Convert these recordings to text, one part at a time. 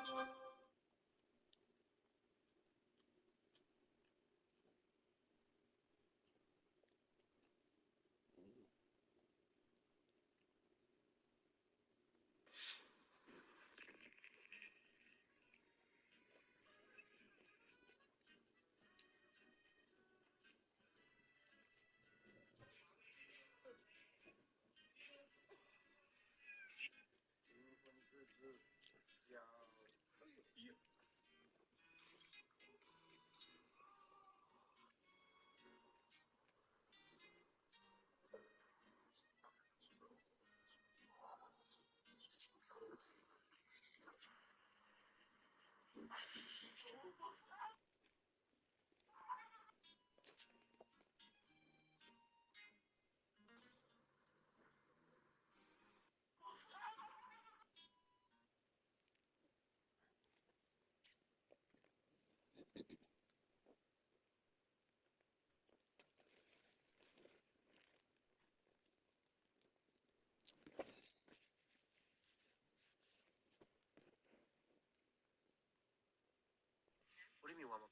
What do you mean, warm up?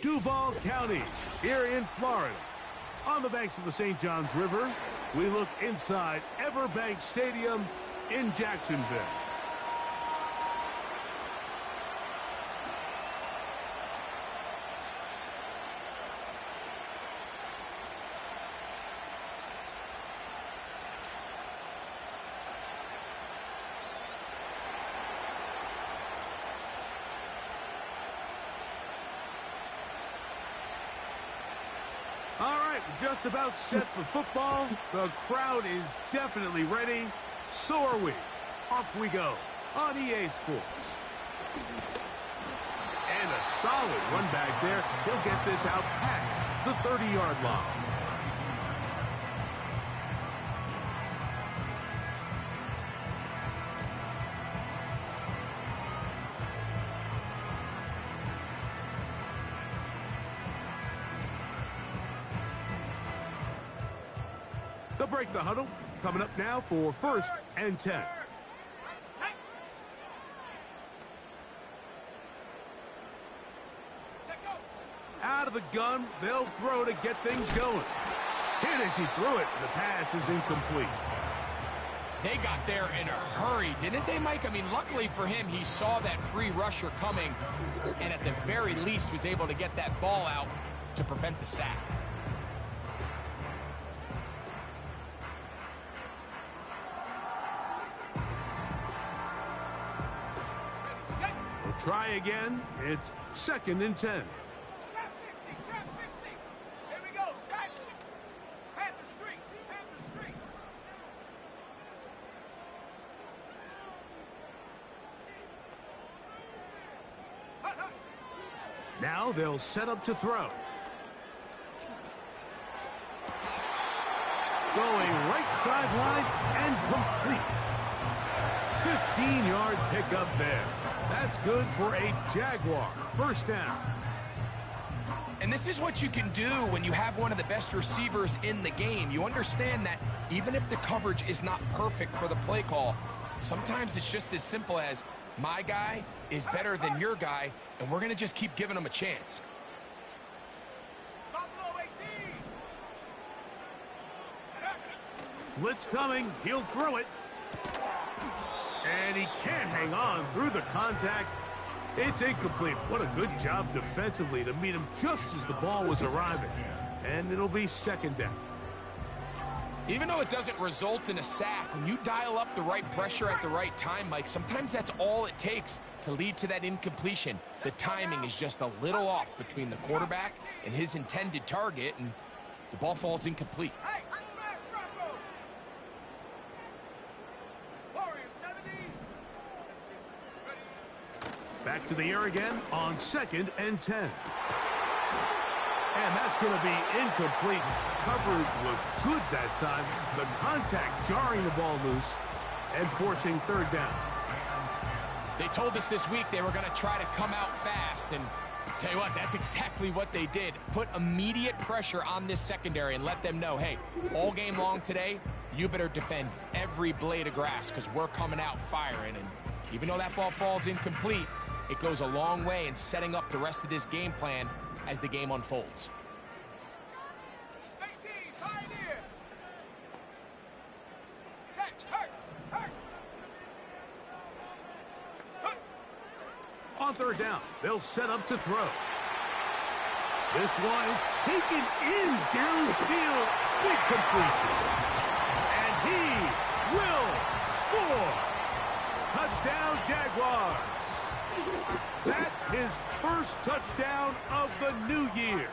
Duval County, here in Florida. On the banks of the St. Johns River, we look inside Everbank Stadium in Jacksonville. Just about set for football. The crowd is definitely ready. So are we. Off we go on EA Sports. And a solid run back there. He'll get this out past the 30-yard line. They'll break the huddle. Coming up now for 1st and 10. Out of the gun, they'll throw to get things going. Hit as he threw it, and the pass is incomplete. They got there in a hurry, didn't they, Mike? I mean, luckily for him, he saw that free rusher coming, and at the very least was able to get that ball out to prevent the sack. Try again. It's 2nd and 10. Trap 60, trap 60. Here we go, sack. Panther Street, Panther Street. Now they'll set up to throw. Going right sideline and complete. 15-yard pickup there. That's good for a Jaguar. 1st down. And this is what you can do when you have one of the best receivers in the game. You understand that even if the coverage is not perfect for the play call, sometimes it's just as simple as my guy is better than your guy, and we're going to just keep giving him a chance. Blitz coming. He'll throw it. And he can't hang on through the contact. It's incomplete. What a good job defensively to meet him just as the ball was arriving. And it'll be 2nd down. Even though it doesn't result in a sack, when you dial up the right pressure at the right time, Mike, sometimes that's all it takes to lead to that incompletion. The timing is just a little off between the quarterback and his intended target, and the ball falls incomplete. Back to the air again on 2nd and 10. And that's going to be incomplete. Coverage was good that time. The contact jarring the ball loose and forcing 3rd down. They told us this week they were going to try to come out fast, and tell you what, that's exactly what they did. Put immediate pressure on this secondary and let them know, hey, all game long today, you better defend every blade of grass because we're coming out firing. And even though that ball falls incomplete, it goes a long way in setting up the rest of this game plan as the game unfolds. 18, Pioneer. Check, hurt. On 3rd down, they'll set up to throw. This one is taken in downfield. Big completion. And he will score. Touchdown, Jaguars. That's his 1st touchdown of the new year.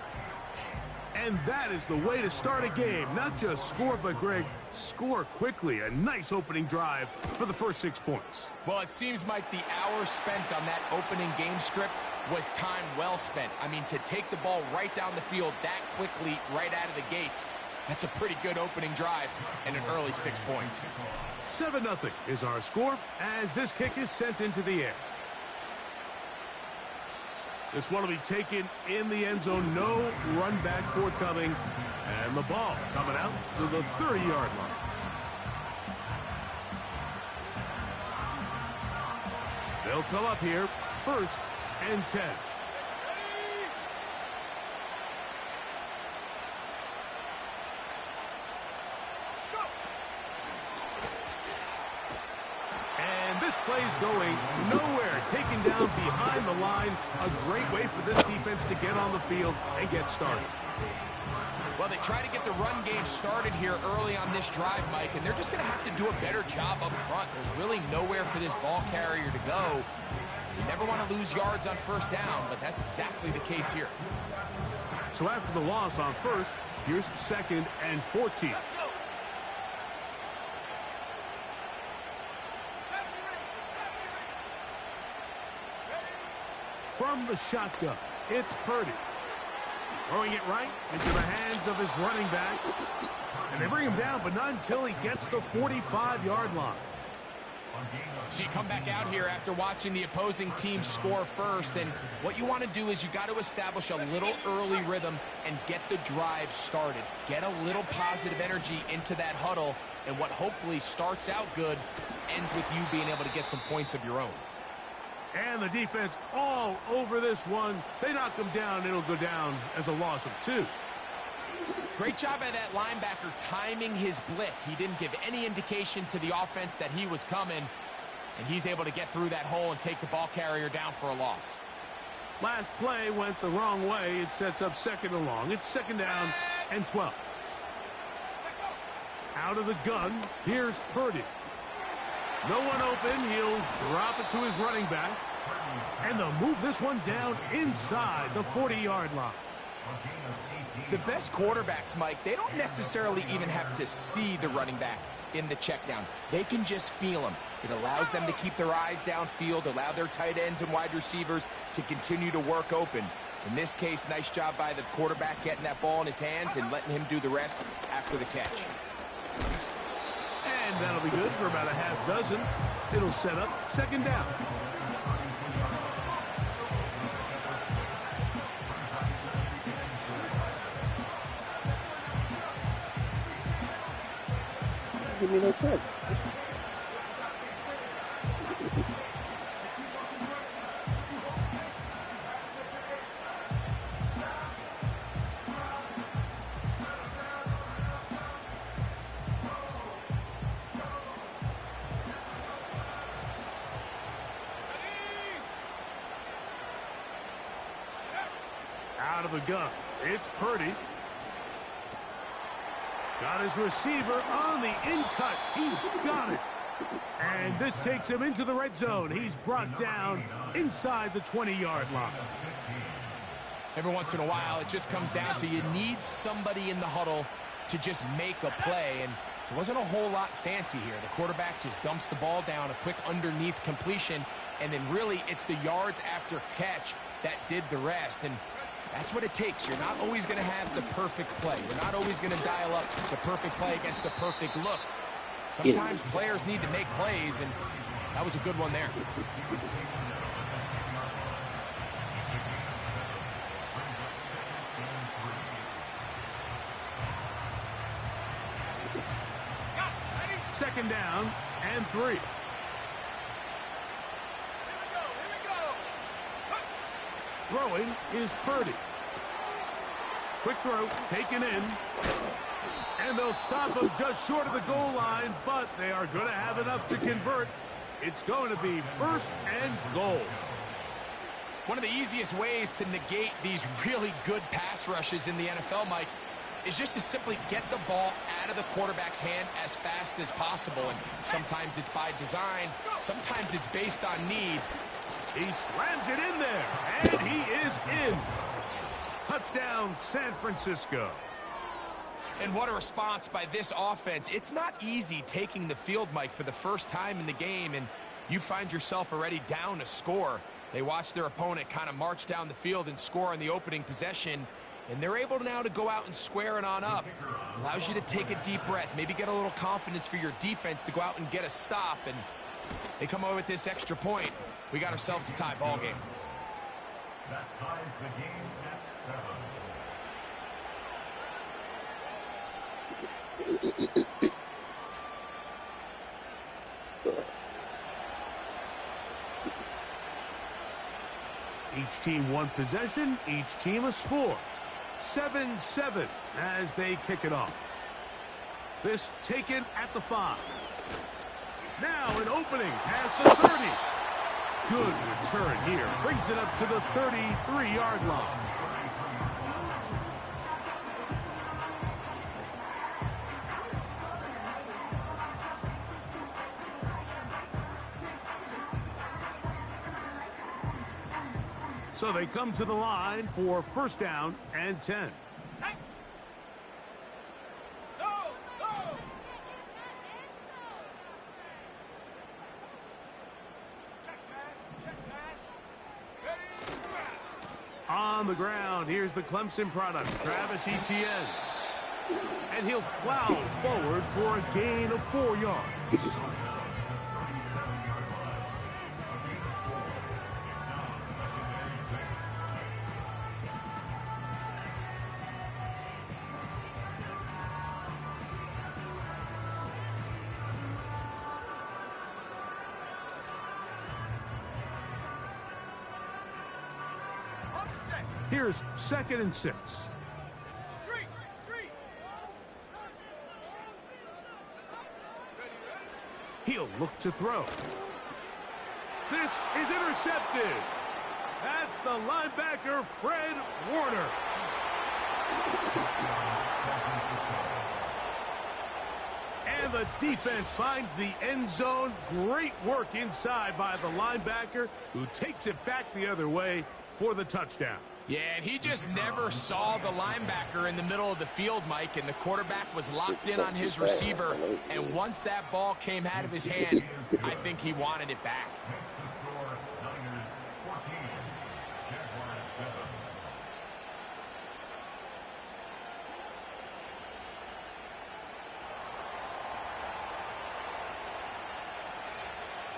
And that is the way to start a game. Not just score, but, Greg, score quickly. A nice opening drive for the first 6 points. Well, it seems, Mike, the hour spent on that opening game script was time well spent. I mean, to take the ball right down the field that quickly, right out of the gates, that's a pretty good opening drive and an early 6 points. 7-0 is our score as this kick is sent into the air. This one will be taken in the end zone. No run back forthcoming. And the ball coming out to the 30-yard line. They'll come up here, 1st and 10. plays going nowhere. Taken down behind the line. A great way for this defense to get on the field and get started. Well, they try to get the run game started here early on this drive, Mike, and they're just going to have to do a better job up front. There's really nowhere for this ball carrier to go. You never want to lose yards on first down, but that's exactly the case here. So after the loss on first, here's 2nd and 14. From the shotgun, it's Purdy. Throwing it right into the hands of his running back. And they bring him down, but not until he gets the 45-yard line. So you come back out here after watching the opposing team score first, and what you want to do is you got to establish a little early rhythm and get the drive started. Get a little positive energy into that huddle, and what hopefully starts out good ends with you being able to get some points of your own. And the defense all over this one. They knock him down. It'll go down as a loss of 2. Great job by that linebacker timing his blitz. He didn't give any indication to the offense that he was coming, and he's able to get through that hole and take the ball carrier down for a loss. Last play went the wrong way. It sets up 2nd and long. It's 2nd down and 12. Out of the gun, here's Purdy. No one open. He'll drop it to his running back. And they'll move this one down inside the 40-yard line. The best quarterbacks, Mike, they don't necessarily even have to see the running back in the check down. They can just feel him. It allows them to keep their eyes downfield, allow their tight ends and wide receivers to continue to work open. In this case, nice job by the quarterback getting that ball in his hands and letting him do the rest after the catch. And that'll be good for about a half dozen. It'll set up 2nd down. Give me no chance. Out of the gun, it's Purdy. Got his receiver on the in-cut. He's got it. And this takes him into the red zone. He's brought down inside the 20-yard line. Every once in a while, it just comes down to you need somebody in the huddle to just make a play. And there wasn't a whole lot fancy here. The quarterback just dumps the ball down, a quick underneath completion, and then really it's the yards after catch that did the rest. And that's what it takes. You're not always going to have the perfect play. You're not always going to dial up the perfect play against the perfect look. Sometimes players need to make plays, and that was a good one there. Second down and 3. Here we go. Throwing is Purdy. Quick throw, taken in. And they'll stop him just short of the goal line, but they are going to have enough to convert. It's going to be 1st and goal. One of the easiest ways to negate these really good pass rushes in the NFL, Mike, is just to simply get the ball out of the quarterback's hand as fast as possible. And sometimes it's by design, sometimes it's based on need. He slams it in there, and he is in. Touchdown, San Francisco. And what a response by this offense. It's not easy taking the field, Mike, for the first time in the game, and you find yourself already down a score. They watch their opponent kind of march down the field and score on the opening possession, and they're able now to go out and square it on up. Allows you to take a deep breath, maybe get a little confidence for your defense to go out and get a stop, and they come away with this extra point. We got ourselves a tie ball game. That ties the game at 7. Each team one possession, each team a score. 7-7 as they kick it off. This taken at the 5. Now an opening past the 30. Good return here. Brings it up to the 33-yard line. So they come to the line for first down and 10. On the ground, here's the Clemson product, Travis Etienne. And he'll plow forward for a gain of 4 yards. Here's 2nd and 6. He'll look to throw. This is intercepted. That's the linebacker, Fred Warner. And the defense finds the end zone. Great work inside by the linebacker, who takes it back the other way for the touchdown. Yeah, and he just never saw the linebacker in the middle of the field, Mike, and the quarterback was locked in on his receiver. And once that ball came out of his hand, I think he wanted it back.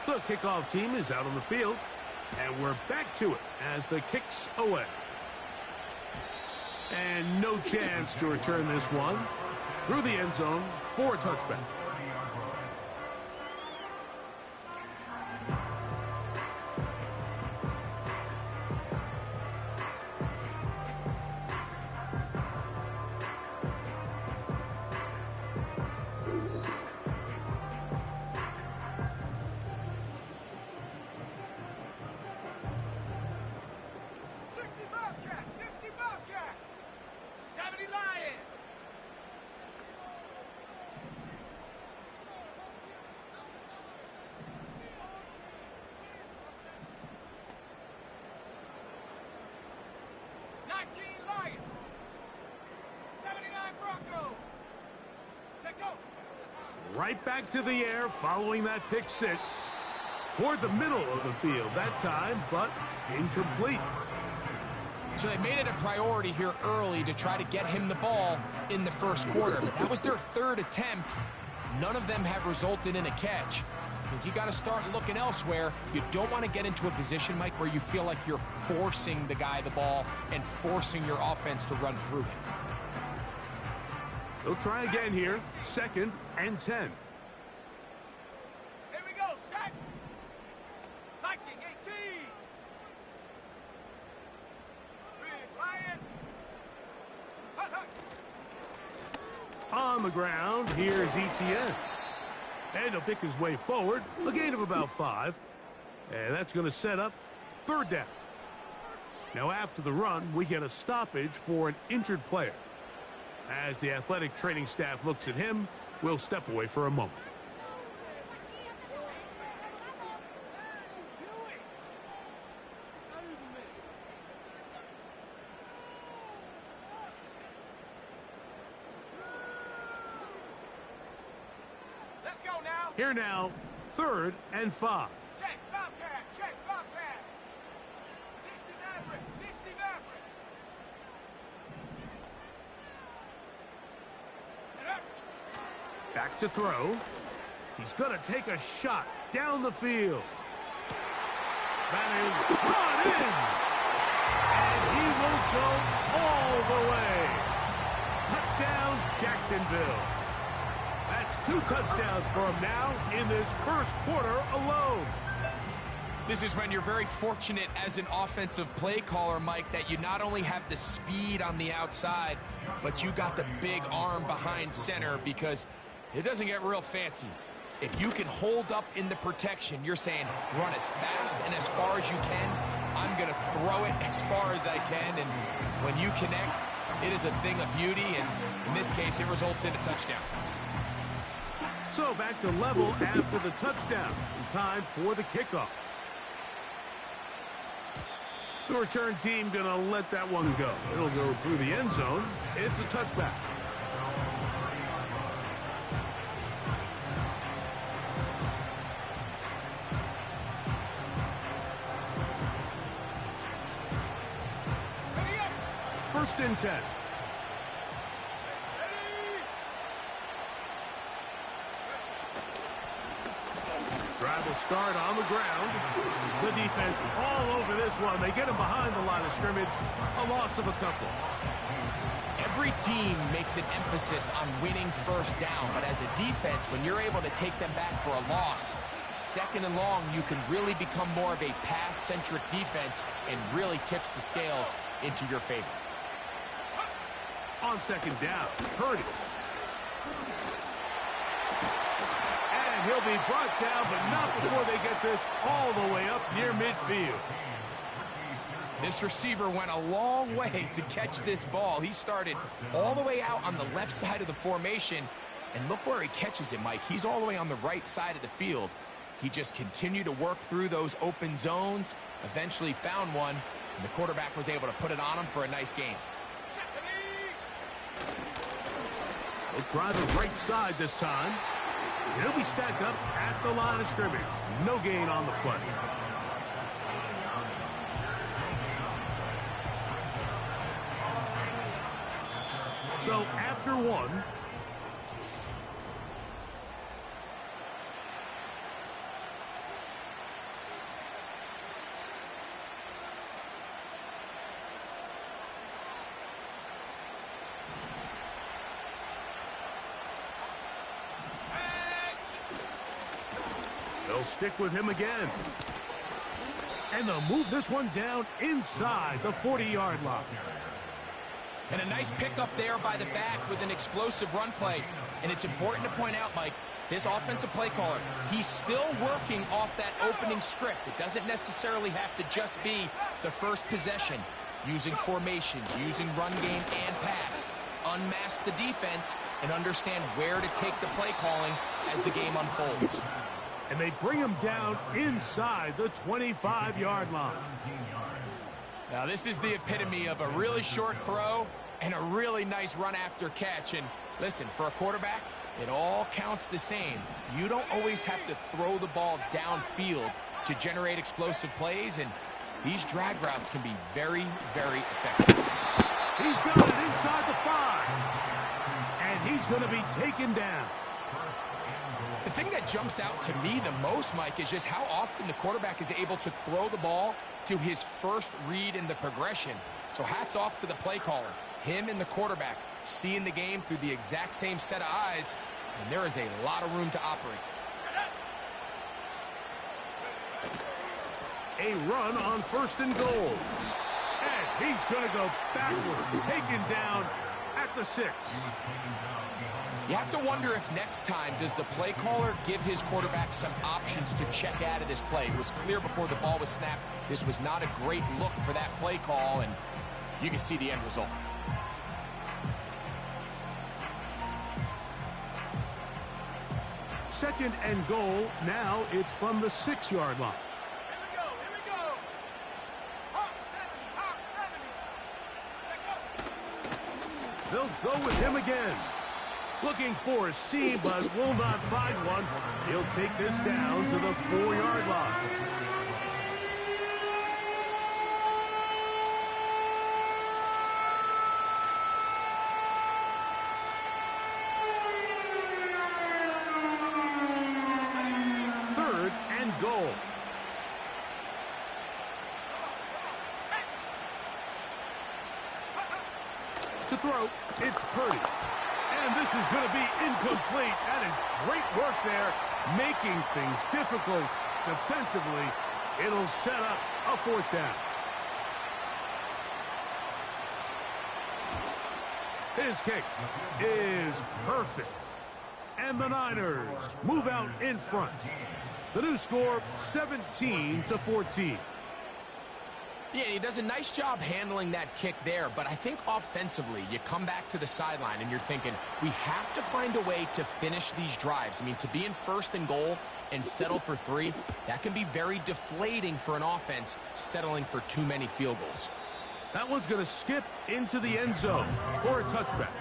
The kickoff team is out on the field, and we're back to it as the kick's away. And no chance to return this one through the end zone for a touchback. Right back to the air following that pick six. Toward the middle of the field that time, but incomplete. So they made it a priority here early to try to get him the ball in the first quarter. But that was their 3rd attempt. None of them have resulted in a catch. I think you got to start looking elsewhere. You don't want to get into a position, Mike, where you feel like you're forcing the guy the ball and forcing your offense to run through him. They'll try again here. 2nd and 10. Here we go, set. Viking 18. Big Lion. Hut, hut. On the ground, here's Etienne. And he'll pick his way forward. A gain of about 5. And that's going to set up 3rd down. Now after the run, we get a stoppage for an injured player. As the athletic training staff looks at him, we'll step away for a moment. Let's go now. Here now, 3rd and 5. Check, Bobcat, check, Bobcat. 60 Maverick, 60 Maverick. Back to throw. He's going to take a shot down the field. That is brought in. And he will go all the way. Touchdown, Jacksonville. That's 2 touchdowns for him now in this first quarter alone. This is when you're very fortunate as an offensive play caller, Mike, that you not only have the speed on the outside, but you got the big arm behind center, because it doesn't get real fancy. If you can hold up in the protection, you're saying run as fast and as far as you can. I'm going to throw it as far as I can, and when you connect, it is a thing of beauty, and in this case, it results in a touchdown. So back to level after the touchdown. Time for the kickoff. The return team going to let that one go. It'll go through the end zone. It's a touchback. First and 10. Drive will start on the ground. The defense all over this one. They get him behind the line of scrimmage. A loss of a couple. Every team makes an emphasis on winning first down, but as a defense, when you're able to take them back for a loss, second and long, you can really become more of a pass-centric defense and really tips the scales into your favor. On second down, Purdy. And he'll be brought down, but not before they get this all the way up near midfield. This receiver went a long way to catch this ball. He started all the way out on the left side of the formation, and look where he catches it, Mike. He's all the way on the right side of the field. He just continued to work through those open zones, eventually found one, and the quarterback was able to put it on him for a nice gain. They'll try the right side this time. He'll be stacked up at the line of scrimmage. No gain on the play. So after one, they'll stick with him again. And they'll move this one down inside the 40-yard line. And a nice pickup there by the back with an explosive run play. And it's important to point out, Mike, this offensive play caller, he's still working off that opening script. It doesn't necessarily have to just be the first possession. Using formations, using run game and pass. Unmask the defense and understand where to take the play calling as the game unfolds. And they bring him down inside the 25-yard line. Now, this is the epitome of a really short throw and a really nice run after catch. And listen, for a quarterback, it all counts the same. You don't always have to throw the ball downfield to generate explosive plays, and these drag routes can be very, very effective. He's got it inside the 5. And he's going to be taken down. The thing that jumps out to me the most, Mike, is just how often the quarterback is able to throw the ball to his first read in the progression. So hats off to the play caller. Him and the quarterback seeing the game through the exact same set of eyes, and there is a lot of room to operate. A run on first and goal. And he's going to go backwards, taken down at the 6. You have to wonder if next time does the play caller give his quarterback some options to check out of this play. It was clear before the ball was snapped this was not a great look for that play call, and you can see the end result. Second and goal. Now it's from the 6-yard line. Here we go. Hawk 70. They'll go with him again. Looking for a seam, but will not find one. He'll take this down to the 4-yard line. Third and goal. To throw, it's Purdy. And this is going to be incomplete. That is great work there, making things difficult defensively. It'll set up a 4th down. His kick is perfect. And the Niners move out in front. The new score, 17-14. Yeah, he does a nice job handling that kick there, but I think offensively, you come back to the sideline and you're thinking, we have to find a way to finish these drives. I mean, to be in first and goal and settle for 3, that can be very deflating for an offense settling for too many field goals. That one's going to skip into the end zone for a touchback.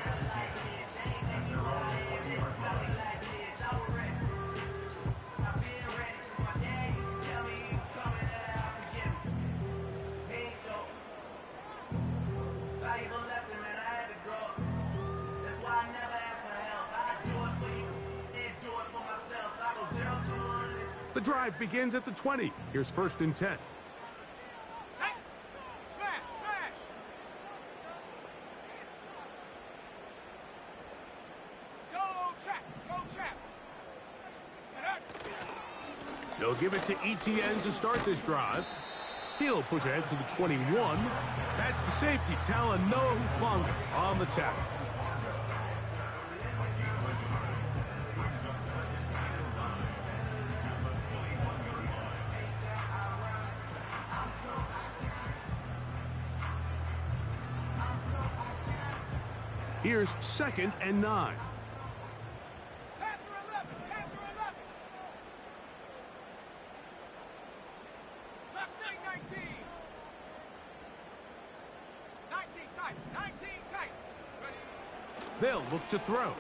The drive begins at the 20. Here's 1st and 10. Smash, smash. Go, Chap. They'll give it to ETN to start this drive. He'll push ahead to the 21. That's the safety, Talanoa Hufanga on the tackle. Here's 2nd and 9. Panther 11. Left wing 19. 19 tight. Ready? They'll look to throw.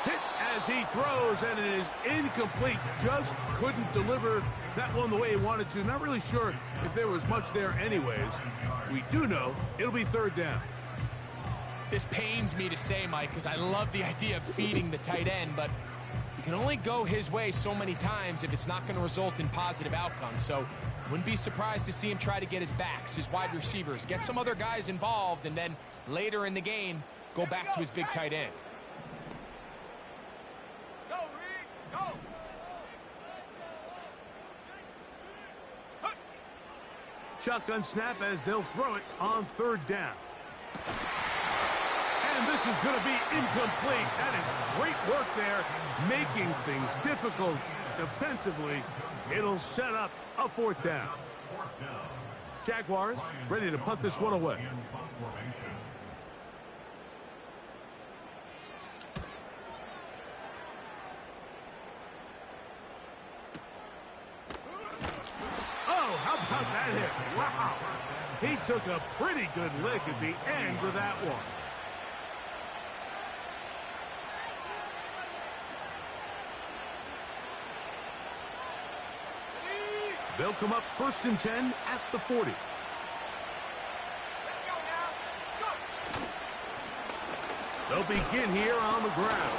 Hit as he throws, and it is incomplete. Just couldn't deliver that one the way he wanted to. Not really sure if there was much there anyways. We do know it'll be 3rd down. This pains me to say, Mike, because I love the idea of feeding the tight end, but you can only go his way so many times if it's not going to result in positive outcomes. So wouldn't be surprised to see him try to get his backs, his wide receivers, get some other guys involved, and then later in the game, go back to his big tight end. Go, Reed. Go. Shotgun snap as they'll throw it on 3rd down. And this is going to be incomplete. That is great work there, making things difficult defensively. It'll set up a 4th down. Jaguars ready to punt this one away. Oh, how about that hit? Wow. He took a pretty good lick at the end of that one. They'll come up 1st and 10 at the 40. Let's go now. Go. They'll begin here on the ground.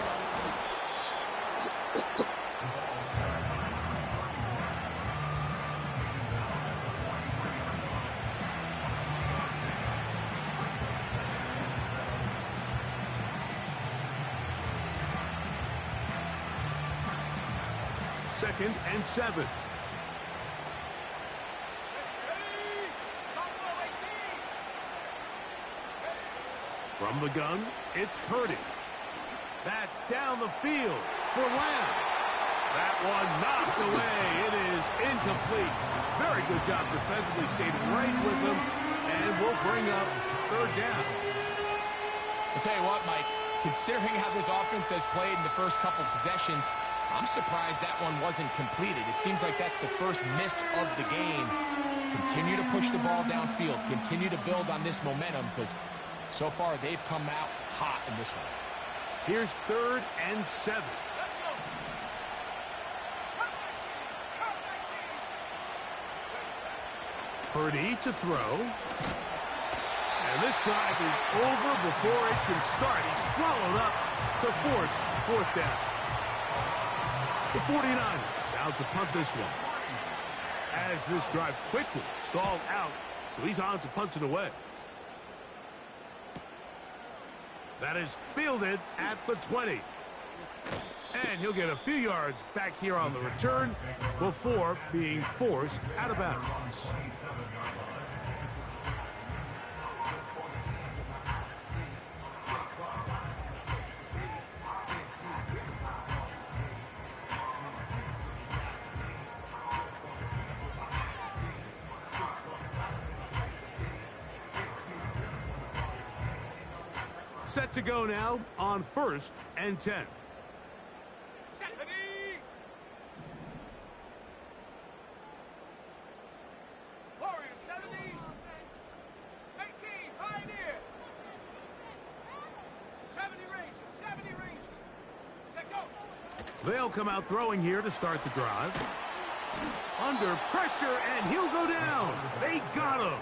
Second and 7. From the gun, it's Purdy. That's down the field for Lamb. That one knocked away. It is incomplete. Very good job defensively. Stayed right with him, and we'll bring up 3rd down. I'll tell you what, Mike, considering how this offense has played in the first couple possessions, I'm surprised that one wasn't completed. It seems like that's the first miss of the game. Continue to push the ball downfield. Continue to build on this momentum, because so far they've come out hot in this one. Here's 3rd and 7. Purdy to throw. And this drive is over before it can start. He's swallowed up to force 4th down. The 49ers out to punt this one. As this drive quickly stalled out, so he's on to punt it away. That is fielded at the 20. And he'll get a few yards back here on the return before being forced out of bounds. set to go now on 1st and 10. Warriors 70. 18, Pioneer. 70 Rangers, 70 Rangers. Set go. They'll come out throwing here to start the drive. Under pressure, and he'll go down. They got him.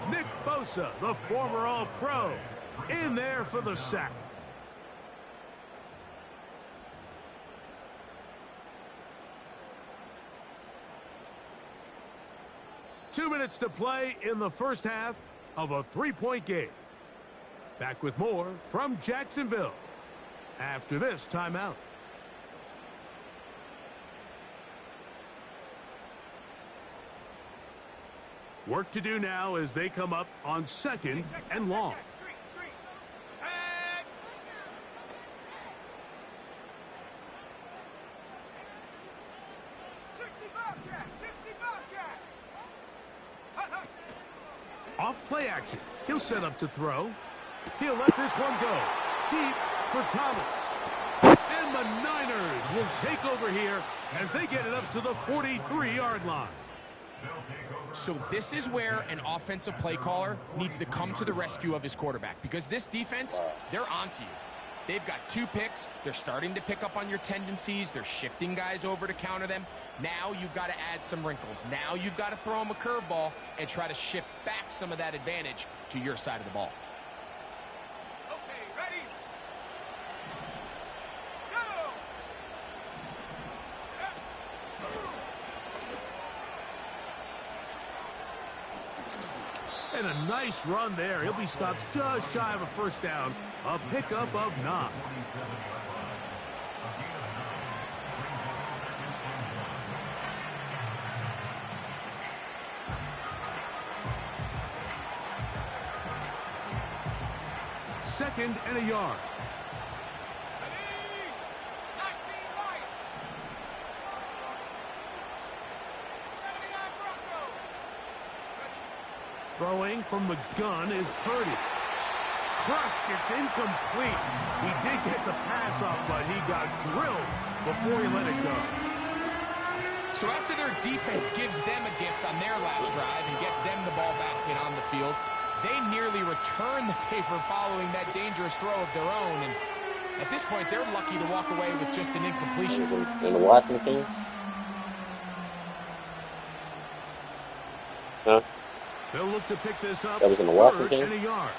Nick Bosa, the former All-Pro, in there for the sack. Two minutes to play in the first half of a three-point game. Back with more from Jacksonville after this timeout. Work to do now as they come up on 2nd and long. Street. Set. 60 Bobcat, 60 Bobcat. Off play action. He'll set up to throw. He'll let this one go. Deep for Thomas. And the Niners will take over here as they get it up to the 43-yard line. So this is where an offensive play caller needs to come to the rescue of his quarterback, because this defense, they're onto you. They've got 2 picks. They're starting to pick up on your tendencies. They're shifting guys over to counter them. Now you've got to add some wrinkles. Now you've got to throw them a curveball and try to shift back some of that advantage to your side of the ball. Okay, ready? Go! And a nice run there. He'll be stopped just shy of a first down. A pickup of 9. Second and a yard. Ready? 19 Lions. 79 Broncos. Throwing from the gun is Purdy. Crushed, it's incomplete. He did get the pass off, but he got drilled before he let it go. So after their defense gives them a gift on their last drive and gets them the ball back and on the field, they nearly return the favor following that dangerous throw of their own. And at this point, they're lucky to walk away with just an incompletion. In the washing machine? Huh? They'll look to pick this up. That was in the washing 3rd machine? and a yard.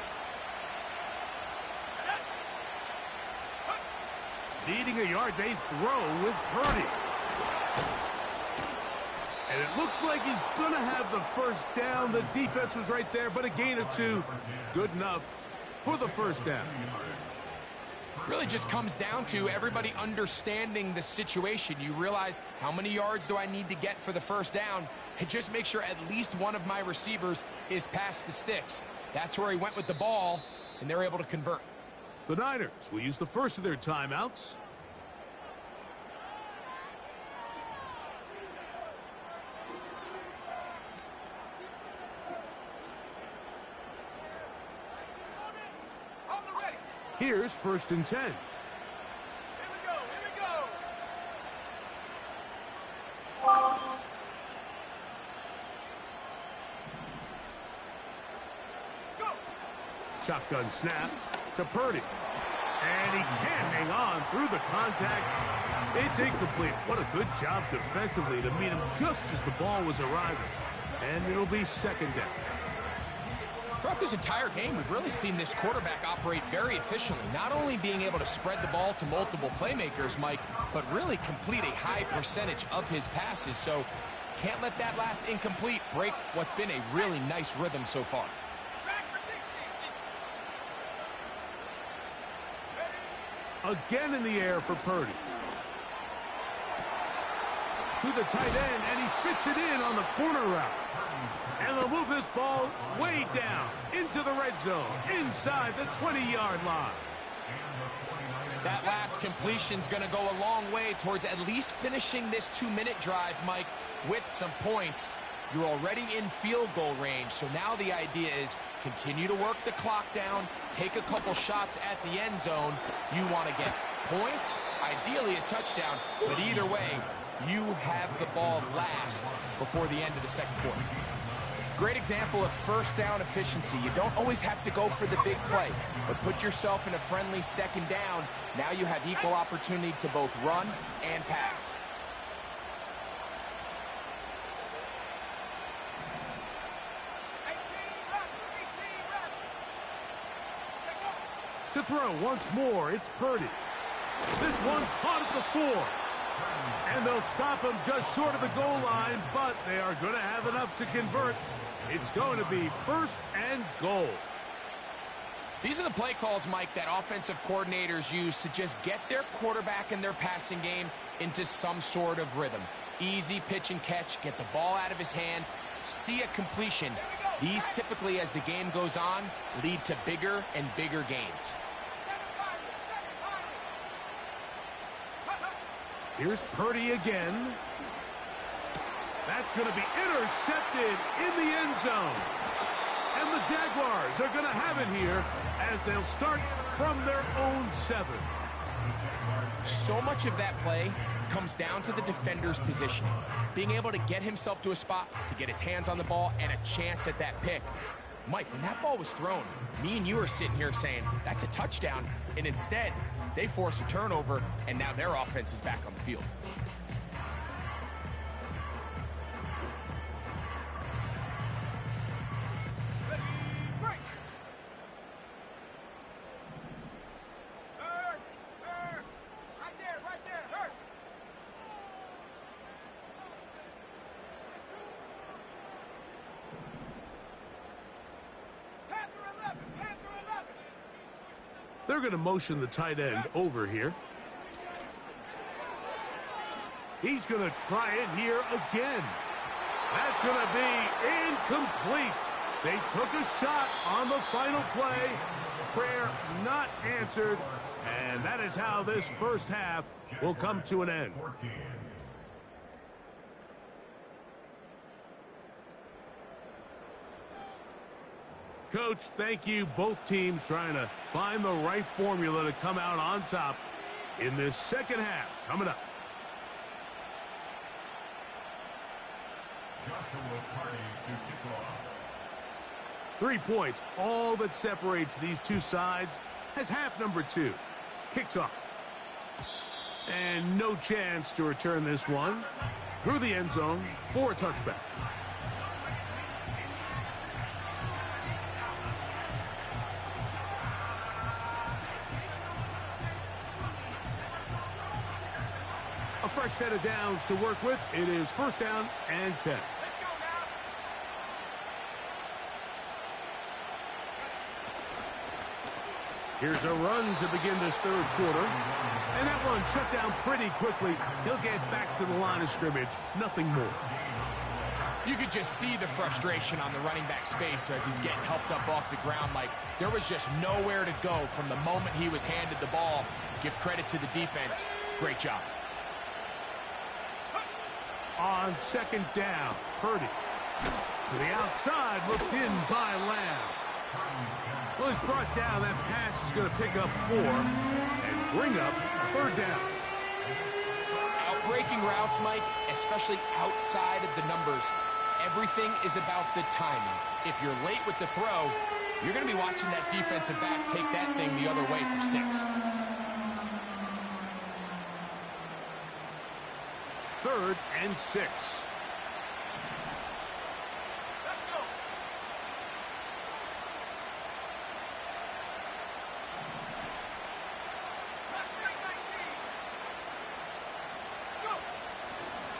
Needing a yard, they throw with Purdy. And it looks like he's going to have the first down. The defense was right there, but a gain of 2. Good enough for the first down. Really just comes down to everybody understanding the situation. You realize, how many yards do I need to get for the first down? And just make sure at least one of my receivers is past the sticks. That's where he went with the ball, and they're able to convert. The Niners will use the first of their timeouts. On the ready. Here's 1st and 10. Here we go. Go. Shotgun snap to Purdy. And he can't hang on through the contact. It's incomplete. What a good job defensively to meet him just as the ball was arriving. And it'll be 2nd down. Throughout this entire game, we've really seen this quarterback operate very efficiently, not only being able to spread the ball to multiple playmakers, Mike, but really complete a high percentage of his passes. So can't let that last incomplete break what's been a really nice rhythm so far. Back for 60. Again in the air for Purdy. To the tight end, and he fits it in on the corner route. And they'll move this ball way down into the red zone, inside the 20-yard line. That last completion's going to go a long way towards at least finishing this 2-minute drive, Mike, with some points. You're already in field goal range, so now the idea is, Continue to work the clock down, take a couple shots at the end zone. You want to get points, ideally a touchdown, but either way, you have the ball last before the end of the second quarter. Great example of first down efficiency. You don't always have to go for the big play, but put yourself in a friendly second down. Now you have equal opportunity to both run and pass. To throw once more, it's Purdy. This one caught at the 4. And they'll stop him just short of the goal line, but they are going to have enough to convert. It's going to be 1st and goal. These are the play calls, Mike, that offensive coordinators use to just get their quarterback and their passing game into some sort of rhythm. Easy pitch and catch, get the ball out of his hand, see a completion. These typically, as the game goes on, lead to bigger and bigger gains. Here's Purdy again. That's going to be intercepted in the end zone. And the Jaguars are going to have it here as they'll start from their own 7. So much of that play comes down to the defender's positioning. Being able to get himself to a spot, to get his hands on the ball, and a chance at that pick. Mike, when that ball was thrown, me and you are sitting here saying, that's a touchdown. And instead, they force a turnover, and now their offense is back on the field. They're going to motion the tight end over here. He's going to try it here again. That's going to be incomplete. They took a shot on the final play. Prayer not answered. And that is how this first half will come to an end. Coach, thank you. Both teams trying to find the right formula to come out on top in this second half. Coming up. Joshua Carney to kick off. 3 points, all that separates these two sides, as half number 2 kicks off. And no chance to return this one through the end zone for a touchback. A fresh set of downs to work with. It is 1st down and 10. Here's a run to begin this 3rd quarter. And that one shut down pretty quickly. He'll get back to the line of scrimmage. Nothing more. You could just see the frustration on the running back's face as he's getting helped up off the ground. Like, there was just nowhere to go from the moment he was handed the ball. Give credit to the defense. Great job. On 2nd down, Purdy. To the outside, looked in by Lamb. Well, he's brought down. That pass is going to pick up 4 and bring up 3rd down. Outbreaking routes, Mike, especially outside of the numbers, everything is about the timing. If you're late with the throw, you're going to be watching that defensive back take that thing the other way for 6. 3rd and 6.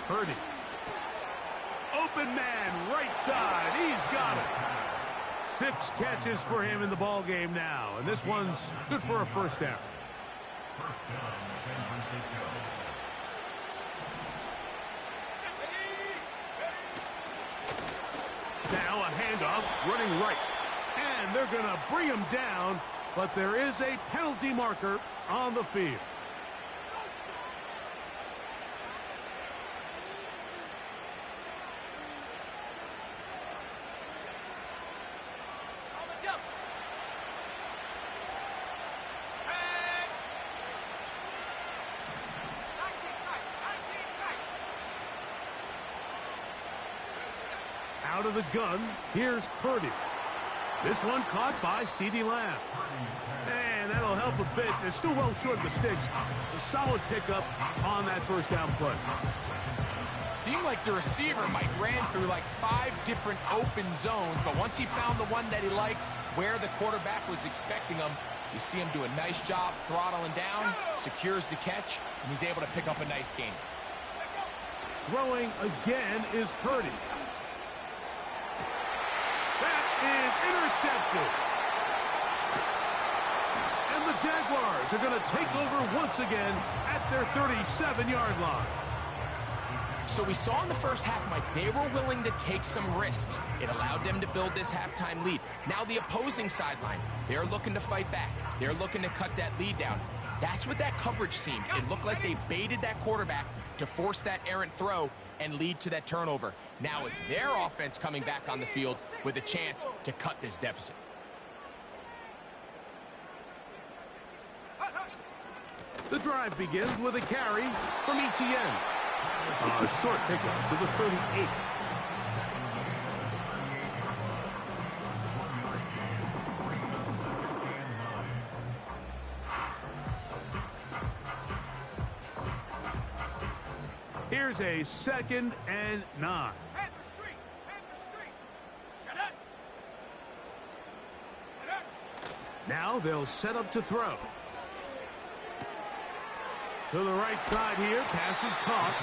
Purdy. Open man, right side. He's got it. 6 catches for him in the ball game now. And this one's good for a 1st down. 1st down, San Francisco. Now a handoff, running right. And they're going to bring him down, but there is a penalty marker on the field. Out of the gun, here's Purdy. This one caught by CeeDee Lamb. And that'll help a bit. They're still well short of the sticks. A solid pickup on that first down play. Seemed like the receiver, Mike, ran through like 5 different open zones, but once he found the one that he liked, where the quarterback was expecting him, you see him do a nice job throttling down, secures the catch, and he's able to pick up a nice gain. Throwing again is Purdy. That is intercepted. And the Jaguars are going to take over once again at their 37-yard line. So we saw in the first half, Mike, they were willing to take some risks. It allowed them to build this halftime lead. Now the opposing sideline, they're looking to fight back. They're looking to cut that lead down. That's what that coverage seemed. It looked like they baited that quarterback to force that errant throw and lead to that turnover. Now it's their offense coming back on the field with a chance to cut this deficit. The drive begins with a carry from Etienne. A short pickup to the 38. Here's a 2nd and 9. Now they'll set up to throw. To the right side here, pass is caught.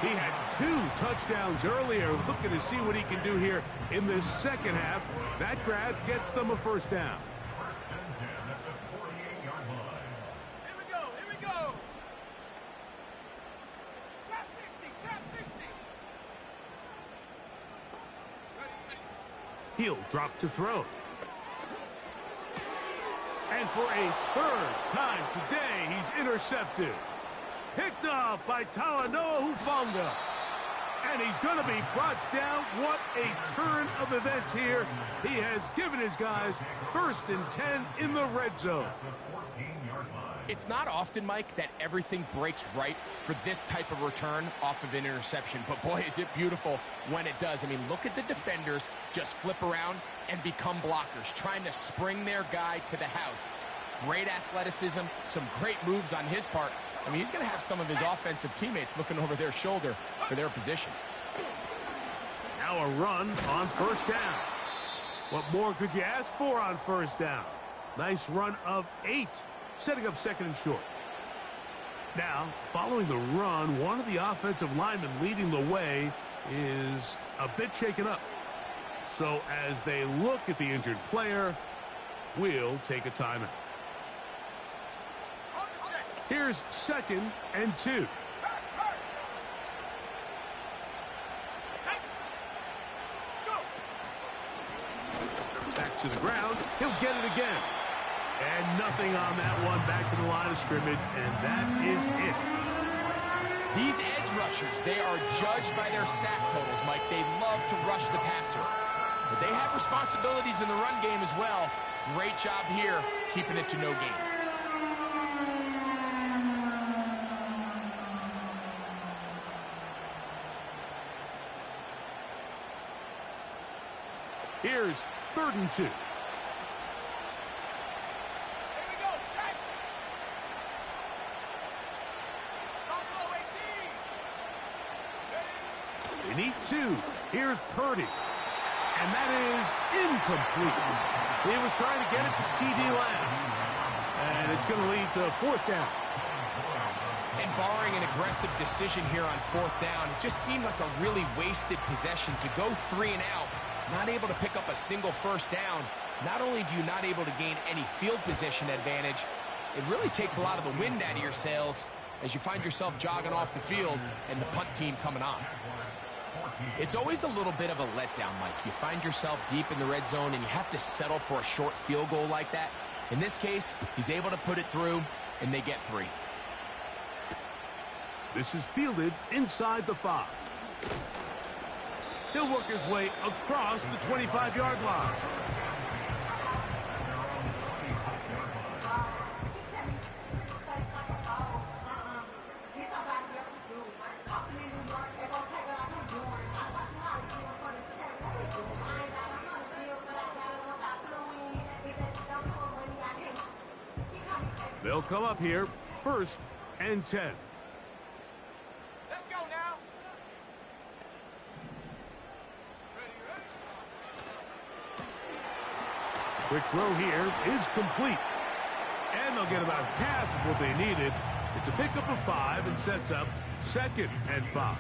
He had 2 touchdowns earlier, looking to see what he can do here in this second half. That grab gets them a first down. First and 10 at the 48-yard line. Here we go, here we go. Trap 60, trap 60. He'll drop to throw. And for a 3rd time today, he's intercepted. Picked off by Talanoa Hufanga. And he's going to be brought down. What a turn of events here. He has given his guys 1st and 10 in the red zone. The 14-yard line. It's not often, Mike, that everything breaks right for this type of return off of an interception. But boy, is it beautiful when it does. I mean, look at the defenders just flip around and become blockers, trying to spring their guy to the house. Great athleticism, some great moves on his part. I mean, he's going to have some of his offensive teammates looking over their shoulder for their position. Now a run on 1st down. What more could you ask for on 1st down? Nice run of 8, setting up 2nd and short. Now, following the run, one of the offensive linemen leading the way is a bit shaken up. So as they look at the injured player, we'll take a timeout. Here's 2nd and 2. Back to the ground. He'll get it again. And nothing on that one. Back to the line of scrimmage, and that is it. These edge rushers, they are judged by their sack totals, Mike. They love to rush the passer. But they have responsibilities in the run game as well. Great job here, keeping it to no gain. Here's 3rd and 2. Here we go, set. Buffalo 18. They need 2. Here's Purdy. And that is incomplete. He was trying to get it to CeeDee Lamb. And it's going to lead to 4th down. And barring an aggressive decision here on 4th down, it just seemed like a really wasted possession to go 3 and out. Not able to pick up a single 1st down. Not only do you not able to gain any field position advantage, it really takes a lot of the wind out of your sails as you find yourself jogging off the field and the punt team coming on. It's always a little bit of a letdown, Mike. You find yourself deep in the red zone and you have to settle for a short field goal like that. In this case, he's able to put it through, and they get 3. This is fielded inside the 5. He'll work his way across the 25-yard line. They'll come up here, 1st and 10. Let's go now. Quick throw here is complete. And they'll get about half of what they needed. It's a pickup of 5 and sets up 2nd and 5.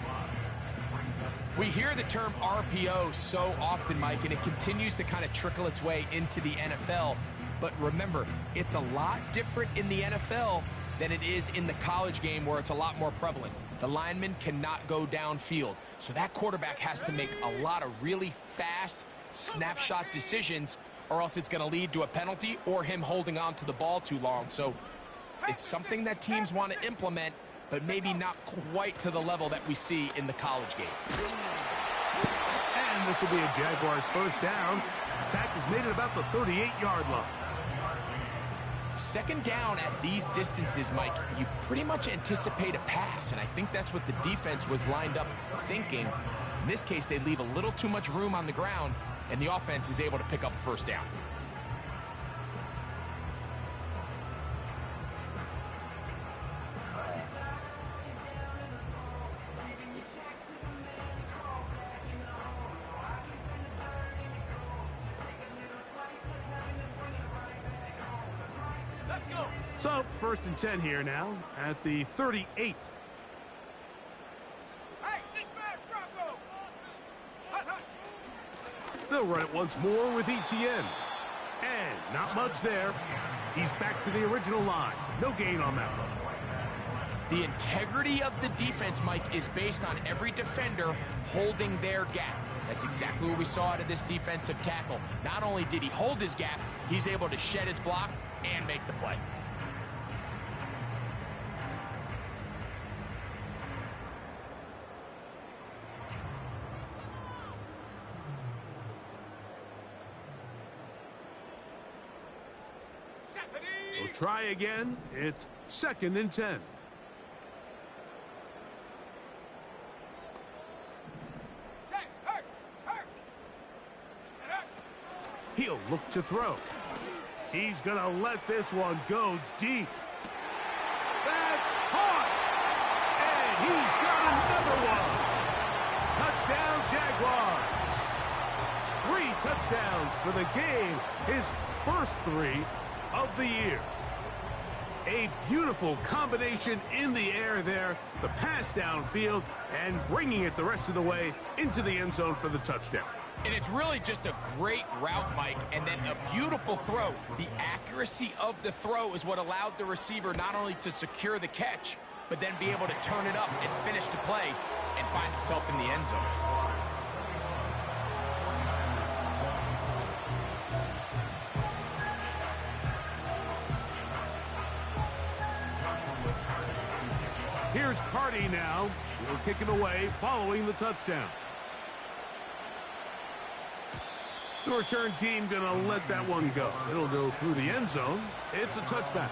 We hear the term RPO so often, Mike, and it continues to kind of trickle its way into the NFL. But remember, it's a lot different in the NFL than it is in the college game where it's a lot more prevalent. The lineman cannot go downfield, so that quarterback has to make a lot of really fast snapshot decisions, or else it's going to lead to a penalty or him holding on to the ball too long. So it's something that teams want to implement, but maybe not quite to the level that we see in the college game. And this will be a Jaguars 1st down. The tackle is made at about the 38-yard line. 2nd down at these distances, Mike, you pretty much anticipate a pass, and I think that's what the defense was lined up thinking. In this case, they leave a little too much room on the ground, and the offense is able to pick up a 1st down. Let's go. So, 1st and 10 here now at the 38. Hey, this man's Bronco. Hut, hut. They'll run it once more with ETN. And not much there. He's back to the original line. No gain on that one. The integrity of the defense, Mike, is based on every defender holding their gap. That's exactly what we saw out of this defensive tackle. Not only did he hold his gap, he's able to shed his block and make the play. So try again. It's 2nd and 10. He'll look to throw. He's going to let this one go deep. That's caught. And he's got another one. Touchdown, Jaguars. 3 touchdowns for the game. His first 3 of the year. A beautiful combination in the air there. The pass downfield and bringing it the rest of the way into the end zone for the touchdown. And it's really just a great route, Mike, and then a beautiful throw. The accuracy of the throw is what allowed the receiver not only to secure the catch, but then be able to turn it up and finish the play and find himself in the end zone. Here's Carty now. He'll kick it away following the touchdown. The return team going to let that one go. It'll go through the end zone. It's a touchback.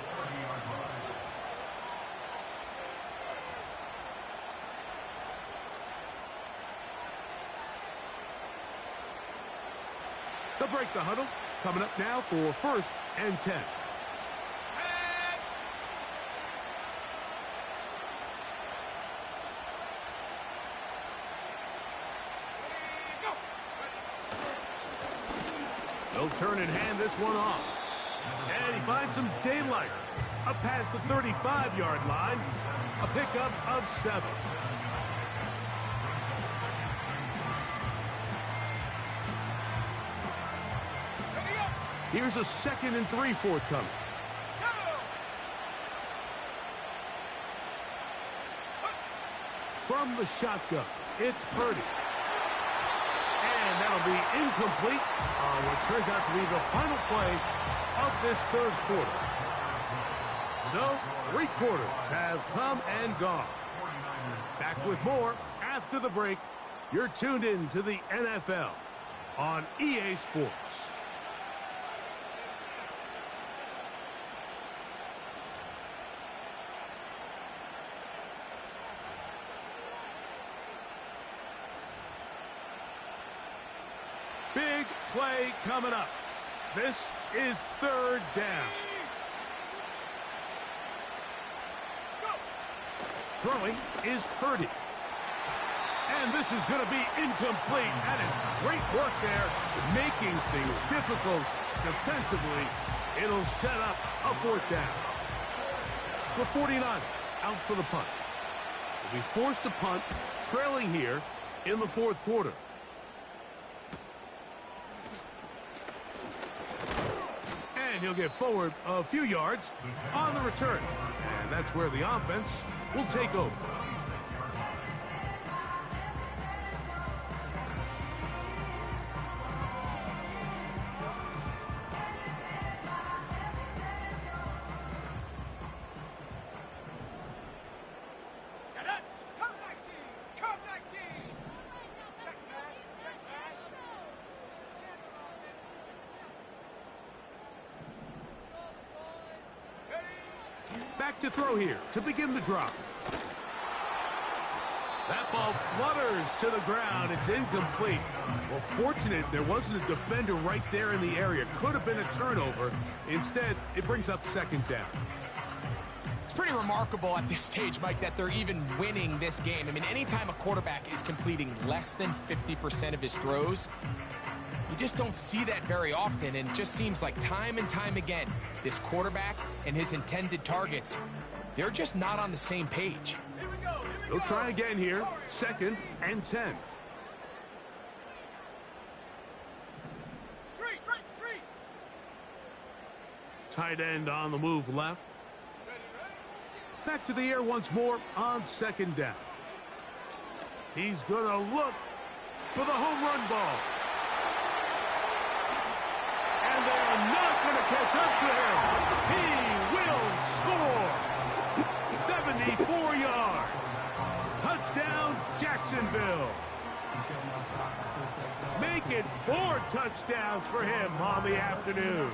They'll break the huddle. Coming up now for 1st and 10. They'll turn and hand this one off. And he finds some daylight. Up past the 35-yard line. A pickup of 7. Here's a 2nd and 3 forthcoming. From the shotgun, it's Purdy. And that'll be incomplete on what turns out to be the final play of this 3rd quarter. So, 3 quarters have come and gone. Back with more after the break. You're tuned in to the NFL on EA Sports. Big play coming up. This is 3rd down. Throwing is Purdy. And this is going to be incomplete. That is great work there, making things difficult defensively. It'll set up a fourth down. The 49ers out for the punt. Will be forced to punt, trailing here in the fourth quarter. And he'll get forward a few yards on the return. And that's where the offense will take over. Back to throw here to begin the drop. That ball flutters to the ground. It's incomplete. Well, fortunate there wasn't a defender right there in the area. Could have been a turnover. Instead, it brings up second down. It's pretty remarkable at this stage, Mike, that they're even winning this game. I mean, anytime a quarterback is completing less than 50% of his throws, you just don't see that very often, and it just seems like time and time again, this quarterback and his intended targets, they're just not on the same page. They'll try again here, 2nd and 10. Tight end on the move left. Back to the air once more on 2nd down. He's going to look for the home run ball. And they're not going to catch up to him. He will score. 74 yards. Touchdown, Jacksonville. Make it 4 touchdowns for him on the afternoon.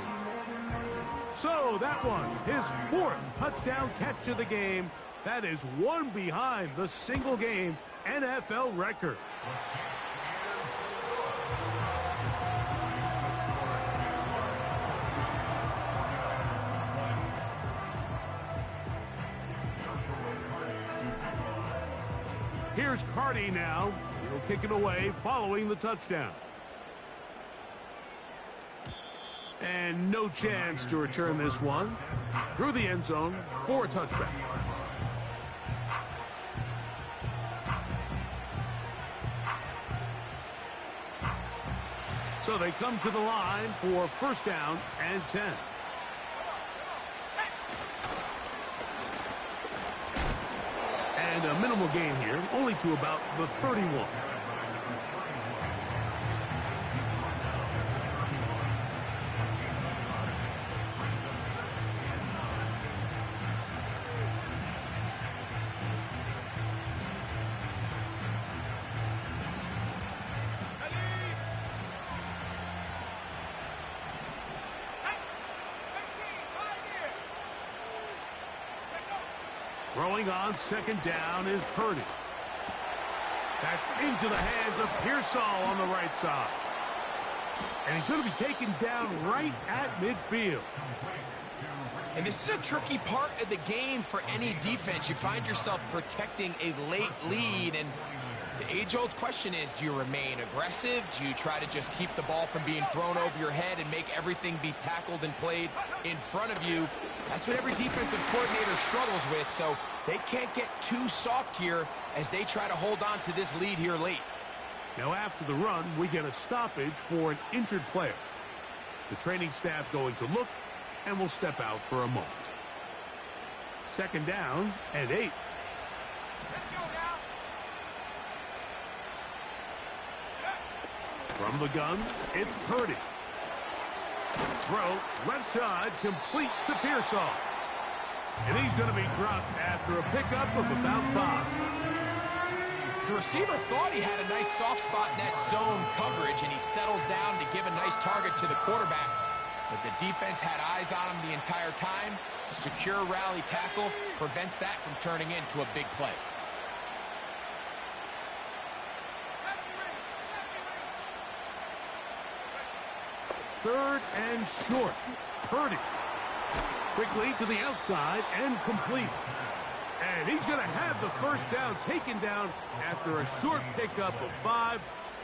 So that one, his 4th touchdown catch of the game. That is one behind the single-game NFL record. Here's Carty now. He'll kick it away following the touchdown. And no chance to return this one. Through the end zone for a touchback. So they come to the line for 1st down and 10. And a minimal gain here, only to about the 31. Throwing on 2nd down is Purdy. That's into the hands of Pearsall on the right side. And he's going to be taken down right at midfield. And this is a tricky part of the game for any defense. You find yourself protecting a late lead, and the age-old question is, do you remain aggressive? Do you try to just keep the ball from being thrown over your head and make everything be tackled and played in front of you? That's what every defensive coordinator struggles with, so they can't get too soft here as they try to hold on to this lead here late. Now after the run, we get a stoppage for an injured player. The training staff going to look and will step out for a moment. 2nd down and 8. From the gun, it's Purdy. Throw, left side, complete to Pearsall. And he's going to be dropped after a pickup of about 5. The receiver thought he had a nice soft spot in that zone coverage, and he settles down to give a nice target to the quarterback. But the defense had eyes on him the entire time. A secure rally tackle prevents that from turning into a big play. Third and short. Purdy. Quickly to the outside and complete. And He's going to have the first down taken down after a short pickup of 5,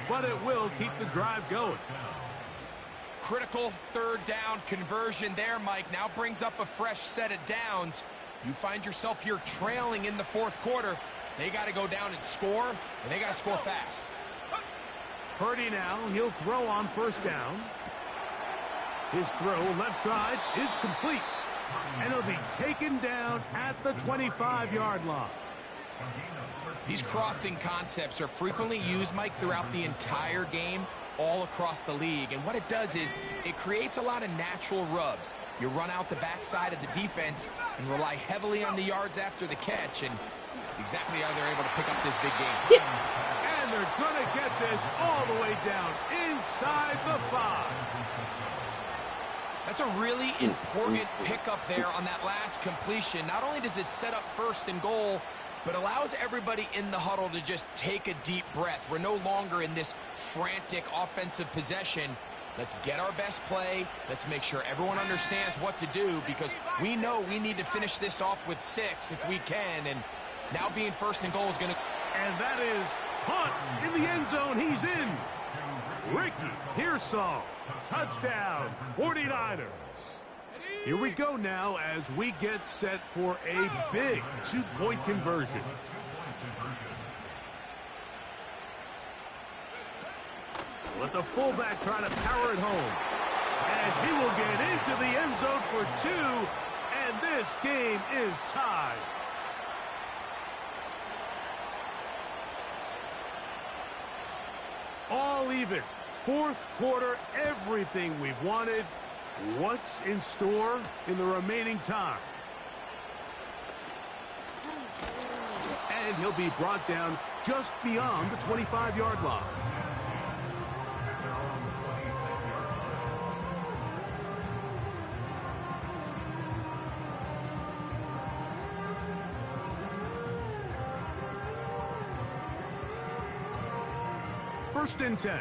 but it will keep the drive going. Critical third down conversion there, Mike. Now brings up a fresh set of downs. You find yourself here trailing in the fourth quarter. They got to go down and score, and they got to score fast. Purdy now, he'll throw on first down. His throw left side is complete, and it'll be taken down at the 25-yard line. These crossing concepts are frequently used, Mike, throughout the entire game, all across the league. And what it does is it creates a lot of natural rubs. You run out the backside of the defense and rely heavily on the yards after the catch, and it's exactly how they're able to pick up this big game. And they're going to get this all the way down inside the 5. That's a really important pickup there on that last completion. Not only does it set up first and goal, but allows everybody in the huddle to just take a deep breath. We're no longer in this frantic offensive possession. Let's get our best play. Let's make sure everyone understands what to do, because we know we need to finish this off with 6 if we can. And now being first and goal is going to... And that is Hunt in the end zone. He's in. Ricky Pearsall, touchdown, 49ers. Here we go now as we get set for a big 2-point conversion. Let the fullback try to power it home. And he will get into the end zone for 2, and this game is tied. All even. Fourth quarter, everything we've wanted. What's in store in the remaining time? And he'll be brought down just beyond the 25-yard line. First and 10.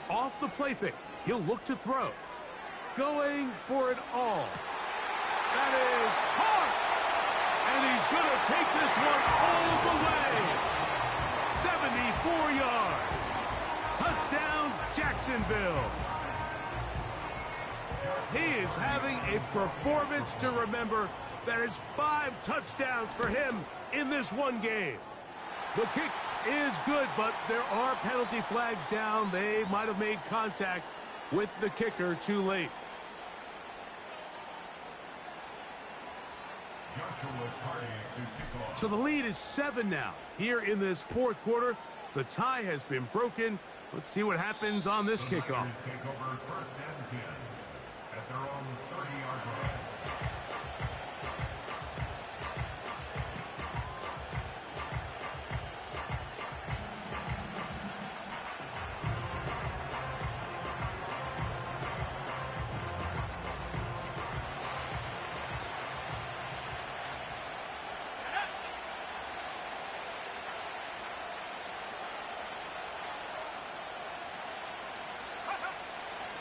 Off the play fake, he'll look to throw. Going for it all. That is Hart. And he's going to take this one all the way. 74 yards. Touchdown, Jacksonville. He is having a performance to remember. That is 5 touchdowns for him in this one game. The kick is good, but there are penalty flags down. They might have made contact with the kicker too late. So the lead is 7 now. Here in this fourth quarter, the tie has been broken. Let's see what happens on this kickoff. First and 10 at their own 30-yard line.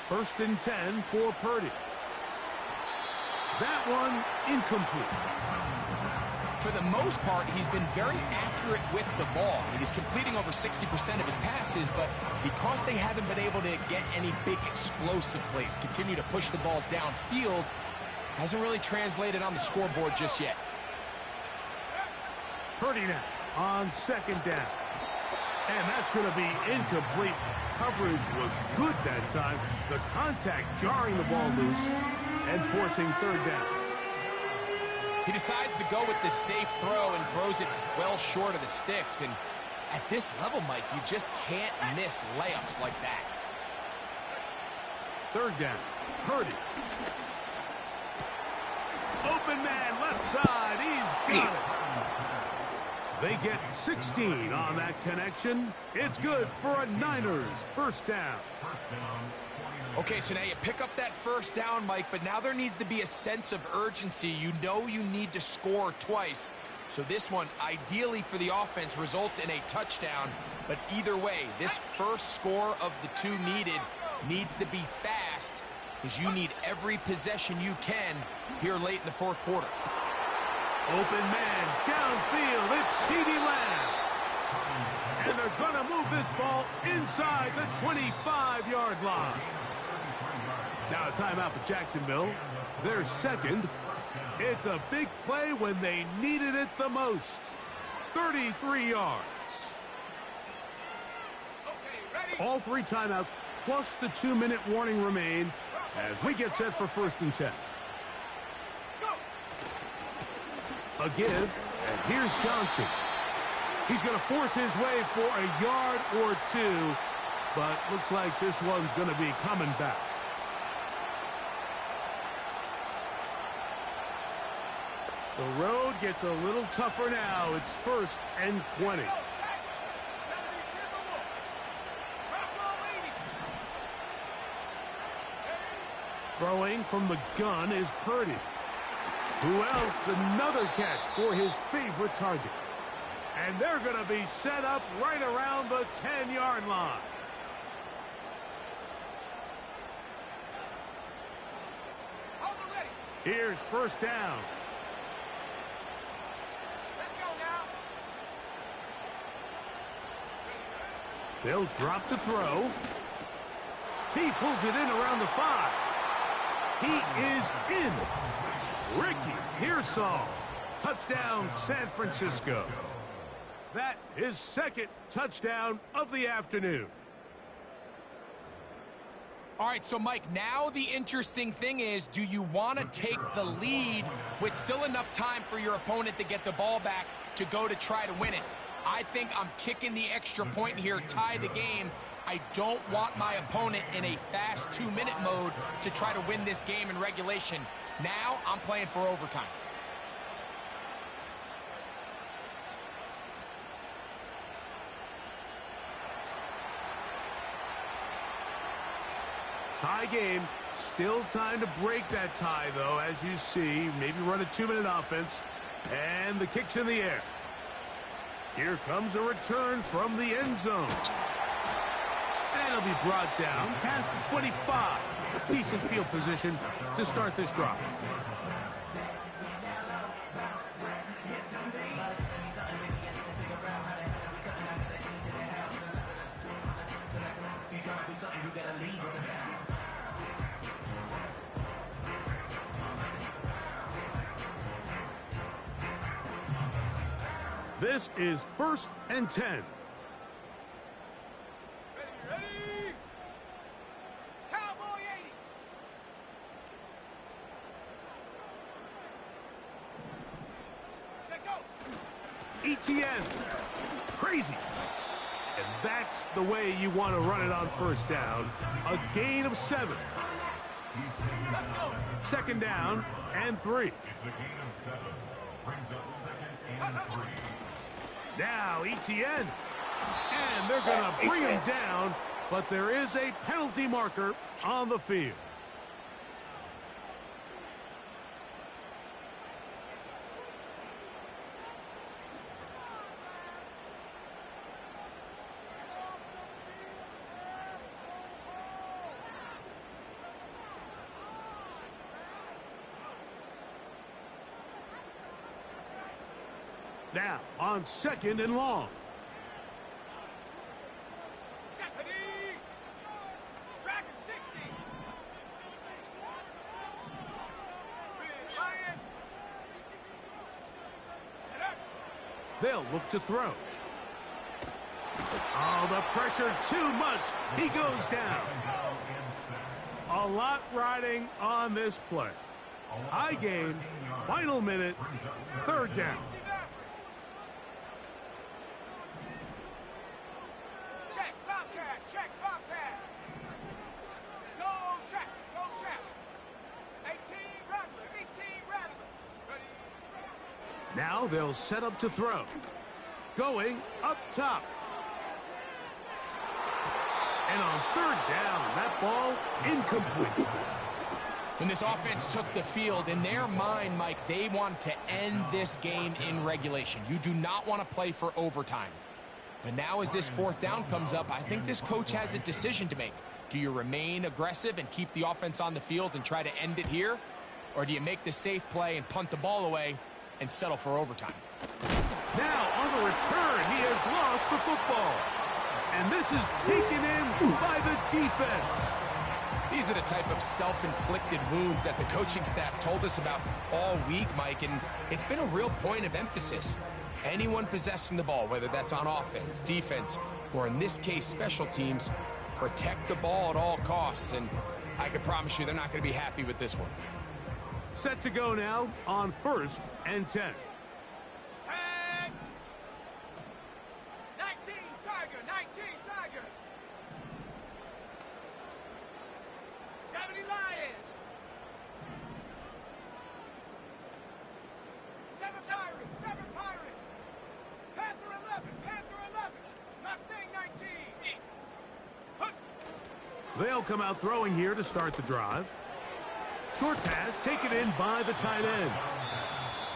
First and 10 for Purdy. That one incomplete. For the most part, he's been very accurate with the ball. He's completing over 60% of his passes, but because they haven't been able to get any big explosive plays, continue to push the ball downfield, hasn't really translated on the scoreboard just yet. Purdy now on second down. And that's going to be incomplete. Coverage was good that time. The contact jarring the ball loose and forcing third down. He decides to go with the safe throw and throws it well short of the sticks. And at this level, Mike, you just can't miss layups like that. Third down. Purdy. Open man, left side. He's got it. They get 16 on that connection. It's good for a Niners first down. First down, 49ers. Okay, so now you pick up that first down, Mike, but now there needs to be a sense of urgency. You know you need to score twice. So this one, ideally for the offense, results in a touchdown. But either way, this first score of the two needed needs to be fast, because you need every possession you can here late in the fourth quarter. Open man, downfield, it's CeeDee Lamb. And they're going to move this ball inside the 25-yard line. Now a timeout for Jacksonville. Their second. It's a big play when they needed it the most. 33 yards. All three timeouts plus the 2-minute warning remain as we get set for 1st and 10. A give, and here's Johnson. He's going to force his way for a yard or two, but looks like this one's going to be coming back. The road gets a little tougher now. It's 1st and 20. Throwing from the gun is Purdy. Who else? Another catch for his favorite target. And they're going to be set up right around the 10-yard line. Here's 1st down. They'll drop to throw. He pulls it in around the 5. He is in. Ricky Pearsall. Touchdown, San Francisco. That is 2nd touchdown of the afternoon. All right, so Mike, now the interesting thing is, do you want to take the lead with still enough time for your opponent to get the ball back to go to try to win it? I think I'm kicking the extra point here, tie the game. I don't want my opponent in a fast 2-minute mode to try to win this game in regulation. Now I'm playing for overtime. Tie game. Still time to break that tie, though, as you see. Maybe run a 2-minute offense. And the kick's in the air. Here comes a return from the end zone. And it'll be brought down past the 25. Decent field position to start this drive. This is 1st and 10. Ready? Cowboy 80. Check go. ETN. Crazy. And that's the way you want to run it on 1st down. A gain of 7. 2nd down and 3. It's a gain of 7. Brings up 2nd and 3. Now ETN. And they're going to bring him down, but there is a penalty marker on the field. Now on 2nd and long. They'll look to throw. Oh, the pressure too much. He goes down. A lot riding on this play. High game, final minute, 3rd down. Check, Bobcat, check, Bobcat. Go check, go check. 18 Rattler, 18 Rattler. Ready? Now they'll set up to throw. Going up top. And on third down, that ball incomplete. When this offense took the field, in their mind, Mike, they want to end this game in regulation. You do not want to play for overtime. But now as this fourth down comes up, I think this coach has a decision to make. Do you remain aggressive and keep the offense on the field and try to end it here? Or do you make the safe play and punt the ball away and settle for overtime? Now on the return, he has lost the football. And this is taken in by the defense. These are the type of self-inflicted wounds that the coaching staff told us about all week, Mike, and it's been a real point of emphasis. Anyone possessing the ball, whether that's on offense, defense, or in this case, special teams, protect the ball at all costs, and I can promise you they're not going to be happy with this one. Set to go now on 1st and 10. Tag. 19 Tiger, 19 Tiger. 70 Lions. 7 Pirates, 7 Pirates. Panther 11, Panther 11. Mustang 19. Hunt. They'll come out throwing here to start the drive. Short pass taken in by the tight end.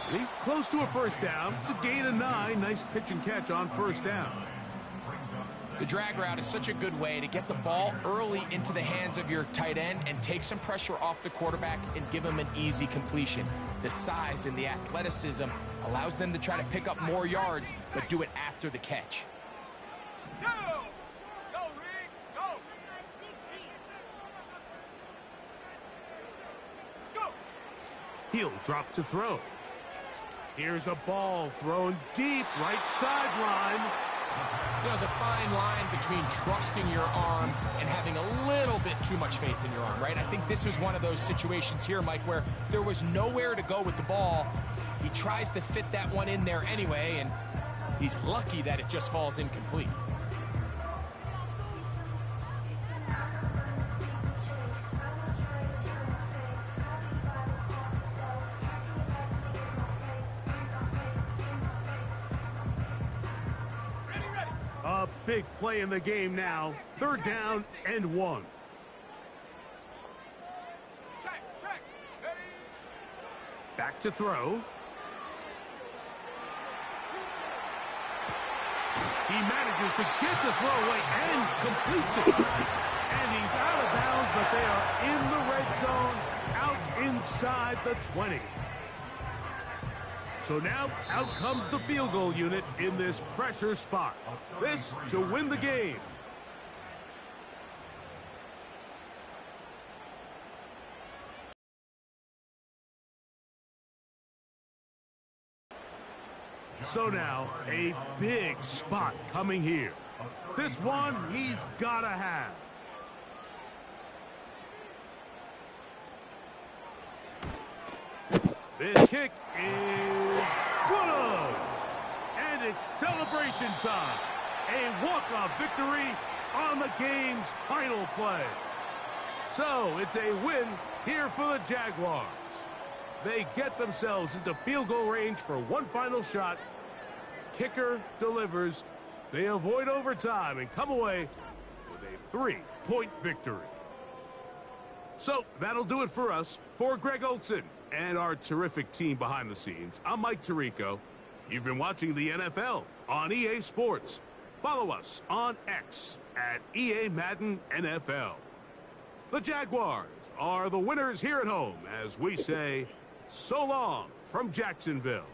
And he's close to a first down. It's a gain of 9. Nice pitch and catch on first down. The drag route is such a good way to get the ball early into the hands of your tight end and take some pressure off the quarterback and give him an easy completion. The size and the athleticism allows them to try to pick up more yards, but do it after the catch. Go! Go, Rick! Go! Go! He'll drop to throw. Here's a ball thrown deep right sideline. There's a fine line between trusting your arm and having a little bit too much faith in your arm, right? I think this was one of those situations here, Mike, where there was nowhere to go with the ball. He tries to fit that one in there anyway, and he's lucky that it just falls incomplete. A big play in the game now. 3rd down and 1. Check, check. Ready? Back to throw. He manages to get the throw away and completes it. And he's out of bounds, but they are in the red zone, out inside the 20. So now out comes the field goal unit in this pressure spot. This to win the game. So now a big spot coming here. This one he's gotta have. This kick is good. And it's celebration time. A walk-off victory on the game's final play. So it's a win here for the Jaguars. They get themselves into field goal range for one final shot. Kicker delivers. They avoid overtime and come away with a 3-point victory. So that'll do it for us. For Greg Olson and our terrific team behind the scenes, I'm Mike Tirico. You've been watching the NFL on EA Sports. Follow us on X at EA Madden NFL. The Jaguars are the winners here at home as we say so long from Jacksonville.